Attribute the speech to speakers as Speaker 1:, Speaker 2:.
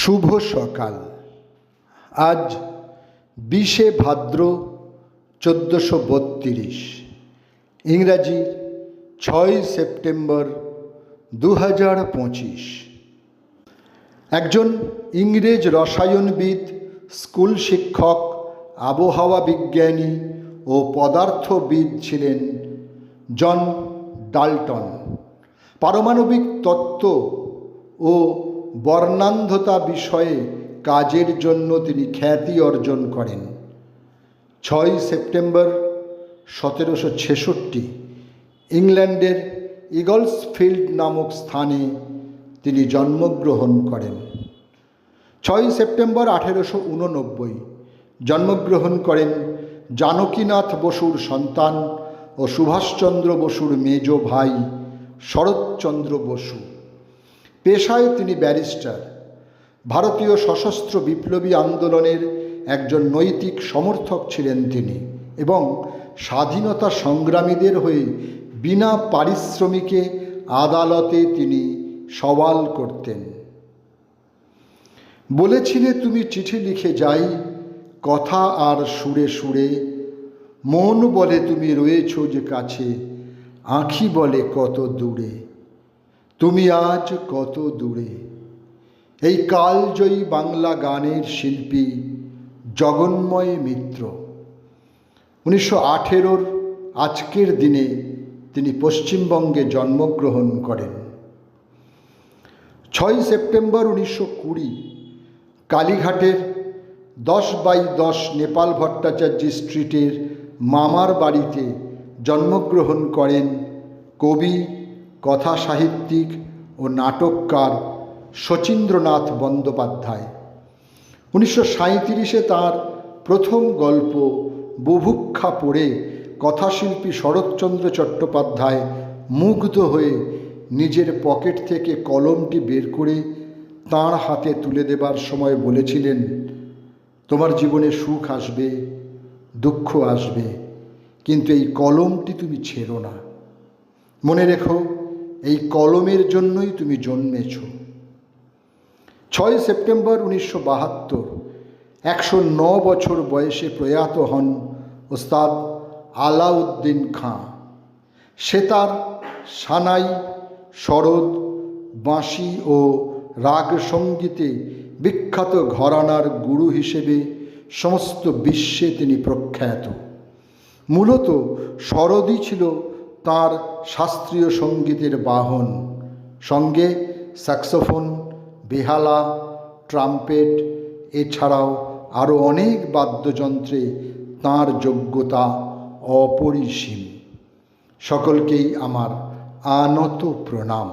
Speaker 1: শুভ সকাল। আজ 20শে ভাদ্র 1432, ইংরাজি 6 সেপ্টেম্বর 2025। একজন ইংরেজ রসায়নবিদ, স্কুল শিক্ষক, আবহাওয়া বিজ্ঞানী ও পদার্থবিদ ছিলেন জন ডাল্টন। পারমাণবিক তত্ত্ব ও বর্ণান্ধতা বিষয়ে কাজের জন্য তিনি খ্যাতি অর্জন করেন। 6 সেপ্টেম্বর 1766 ইংল্যান্ডের ইগলসফিল্ড নামক স্থানে তিনি জন্মগ্রহণ করেন। 6 সেপ্টেম্বর 1889 জন্মগ্রহণ করেন জানকীনাথ বসুর সন্তান ও সুভাষচন্দ্র বসুর মেজ ভাই শরৎচন্দ্র বসু। পেশায় তিনি ব্যারিস্টার। ভারতীয় সশস্ত্র বিপ্লবী আন্দোলনের একজন নৈতিক সমর্থক ছিলেন তিনি এবং স্বাধীনতা সংগ্রামীদের হয়ে বিনা পারিশ্রমিকে আদালতে তিনি সওয়াল করতেন। বলেছিলে তুমি চিঠি লিখে যাই, কথা আর সুরে সুরে, মন বলে তুমি রয়েছ যে কাছে, আঁখি বলে কত দূরে, তুমি আজ কত দূরে। এই কালজয়ী বাংলা গানের শিল্পী জগন্ময় মিত্র। 1918 আজকের দিনে তিনি পশ্চিমবঙ্গে জন্মগ্রহণ করেন। 6 সেপ্টেম্বর 1920 কালীঘাটের 10/10 নেপাল ভট্টাচার্য স্ট্রিটের মামার বাড়িতে জন্মগ্রহণ করেন কবি, কথা সাহিত্যিক ও নাটককার শচীন্দ্রনাথ বন্দ্যোপাধ্যায়। 1937 তাঁর প্রথম গল্প বুভুক্ষা পড়ে কথাশিল্পী শরৎচন্দ্র চট্টোপাধ্যায় মুগ্ধ হয়ে নিজের পকেট থেকে কলমটি বের করে তাঁর হাতে তুলে দেবার সময় বলেছিলেন, তোমার জীবনে সুখ আসবে, দুঃখ আসবে, কিন্তু এই কলমটি তুমি ছেড়ো না। মনে রেখো, এই কলমের জন্যই তুমি জন্মেছ। 6 সেপ্টেম্বর 1972 109 বছর বয়সে প্রয়াত হন ওস্তাদ আলাউদ্দিন খাঁ। সেতার, সানাই, সরোদ, বাঁশি ও রাগ সঙ্গীতে বিখ্যাত ঘরানার গুরু হিসেবে সমস্ত বিশ্বে তিনি প্রখ্যাত। মূলত সরোদই ছিল তাঁর শাস্ত্রীয় সঙ্গীতের বাহন। সঙ্গে স্যাক্সোফোন, বেহালা, ট্রাম্পেট, এছাড়াও আরও অনেক বাদ্যযন্ত্রে তাঁর যোগ্যতা অপরিসীম। সকলকেই আমার আনত প্রণাম।